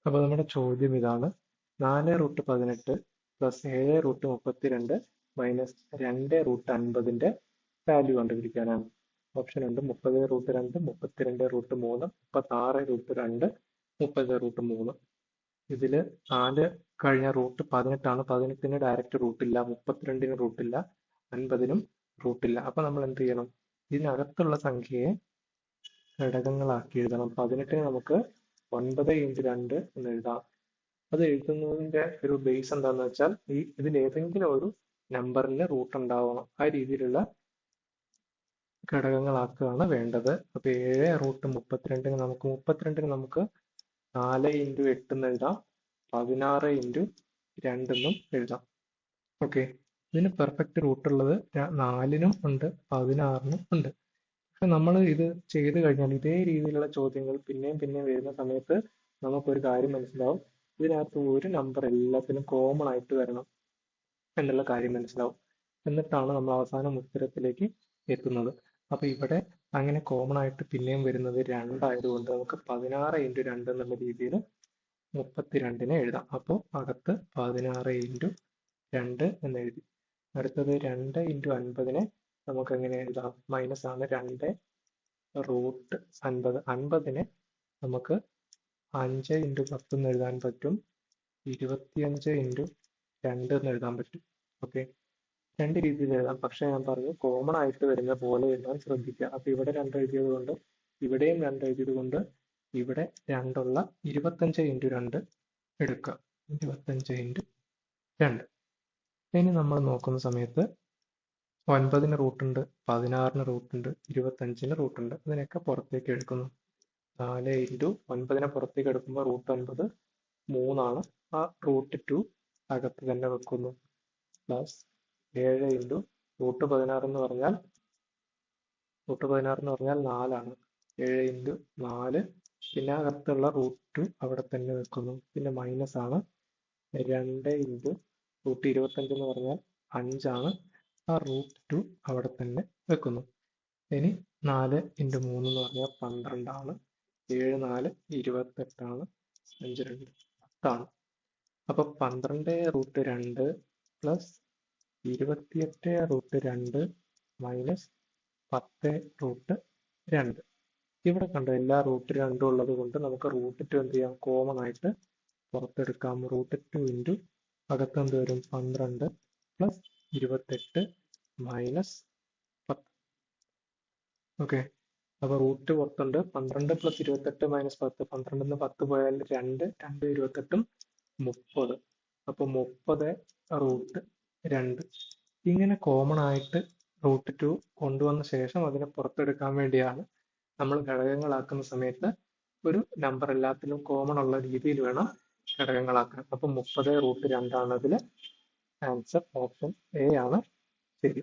അപ്പോൾ നമ്മുടെ ചോദ്യം ഇതാണ്: 4√18 പ്ലസ് 7√32 മൈനസ് 2√50ന്റെ വാല്യൂ കണ്ടുപിടിക്കാനാണ്. ഓപ്ഷൻ ഉണ്ട്: 30√2, 32√3, 36√2, 30√3. ഇതില് 4 കഴിഞ്ഞ റൂട്ട് 18ആണ്. 18ന് ഡയറക്റ്റ് റൂട്ടില്ല, 32ന് റൂട്ടില്ല, 50നും റൂട്ടില്ല. അപ്പൊ നമ്മൾ എന്ത് ചെയ്യണം? ഇതിനകത്തുള്ള സംഖ്യയെ ഘടകങ്ങളാക്കി എഴുതണം. 18ന് നമുക്ക് 9x2 എന്ന് എഴുതാം. അത് എഴുതുന്നതിന്റെ ഒരു ബേസ് എന്താണെന്ന് വെച്ചാൽ ഇതിൽ ഏതെങ്കിലും ഒരു നമ്പറിൽ റൂട്ട് ഉണ്ടാവണം. ആ രീതിയിലുള്ള ഘടകങ്ങളാക്കുകയാണ് വേണ്ടത്. അപ്പൊ 7√32ന് നമുക്ക് 4x8 എന്ന് എഴുതാം, 16x2 എന്നും എഴുതാം. ഓക്കെ, ഇതിന് പെർഫെക്റ്റ് റൂട്ട് ഉള്ളത് 4നും ഉണ്ട്, 16നും ഉണ്ട്. പക്ഷെ നമ്മൾ ഇത് ചെയ്ത് കഴിഞ്ഞാൽ ഇതേ രീതിയിലുള്ള ചോദ്യങ്ങൾ പിന്നെയും വരുന്ന സമയത്ത് നമുക്കൊരു കാര്യം മനസ്സിലാവും: ഇതിനകത്ത് ഒരു നമ്പർ എല്ലാത്തിനും കോമൺ ആയിട്ട് വരണം എന്നുള്ള കാര്യം മനസ്സിലാവും. എന്നിട്ടാണ് നമ്മൾ അവസാനം ഉത്തരത്തിലേക്ക് എത്തുന്നത്. അപ്പൊ ഇവിടെ അങ്ങനെ കോമൺ ആയിട്ട് പിന്നെയും വരുന്നത് 2 ആയതുകൊണ്ട് നമുക്ക് 16x2 എന്നുള്ള രീതിയിൽ 32നെ എഴുതാം. അപ്പോൾ അകത്ത് 16x2 എന്ന് എഴുതി. അടുത്തത് 2x50നെ നമുക്ക് എങ്ങനെ എഴുതാം? മൈനസ് ആണ്. 2√50. 50നെ നമുക്ക് 5x10 എന്ന് എഴുതാൻ പറ്റും, 25x2 എന്ന് എഴുതാൻ പറ്റും. ഓക്കെ, രണ്ട് രീതിയിൽ എഴുതാം. പക്ഷെ ഞാൻ പറഞ്ഞു കോമൺ ആയിട്ട് വരുന്ന പോലെ എഴുതാൻ ശ്രദ്ധിക്കുക. അപ്പൊ ഇവിടെ 2 എഴുതിയത് കൊണ്ട് ഇവിടെയും 2 എഴുതിയത് കൊണ്ട് ഇവിടെ 2 25x2 എടുക്കുക. 25x2. ഇനി നമ്മൾ നോക്കുന്ന സമയത്ത് 9ന് റൂട്ടുണ്ട്, 16ന് റൂട്ടുണ്ട്, 25ന് റൂട്ടുണ്ട്. അതിനൊക്കെ പുറത്തേക്ക് എടുക്കുന്നു. 4x9നെ പുറത്തേക്ക് എടുക്കുമ്പോൾ √9 3ആണ്. ആ √2 അകത്ത് തന്നെ വെക്കുന്നു. പ്ലസ് 7x√16 എന്ന് പറഞ്ഞാൽ 4ആണ്. 7x4, പിന്നെ അകത്തുള്ള √2 അവിടെ തന്നെ വെക്കുന്നു. പിന്നെ മൈനസ് ആണ്. 2x25 എന്ന് പറഞ്ഞാൽ 5ആണ്. ആ √2 അവിടെ തന്നെ വെക്കുന്നു. ഇനി 4x3 എന്ന് പറഞ്ഞാൽ 12ആണ്. 7 4 28ആണ്. 5 2 10ആണ്. അപ്പൊ 12√2 പ്ലസ് 28√2 മൈനസ് 10√2. ഇവിടെ കണ്ടോ, എല്ലാ √2 ഉള്ളത് കൊണ്ട് നമുക്ക് √2 എന്ത് ചെയ്യാം? കോമൺ ആയിട്ട് പുറത്തെടുക്കാം. √2 അകത്ത് എന്ത് വരും? 12 പ്ലസ് 28 മൈനസ് 10. ഓക്കെ, അപ്പൊ റൂട്ട് പുറത്തുണ്ട്. 12 പ്ലസ് 28 മൈനസ് 10. 12ന്ന് 10 പോയാൽ 2, 2 28ഉം 30. അപ്പൊ 30√2. ഇങ്ങനെ കോമൺ ആയിട്ട് √2 കൊണ്ടുവന്ന ശേഷം അതിനെ പുറത്തെടുക്കാൻ വേണ്ടിയാണ് നമ്മൾ ഘടകങ്ങളാക്കുന്ന സമയത്ത് ഒരു നമ്പർ എല്ലാത്തിലും കോമൺ ഉള്ള രീതിയിൽ വേണം ഘടകങ്ങളാക്കാൻ. അപ്പൊ 30√2 ആണ് അതിൽ ആൻസർ. ഓപ്ഷൻ എ ആണ് ശരി.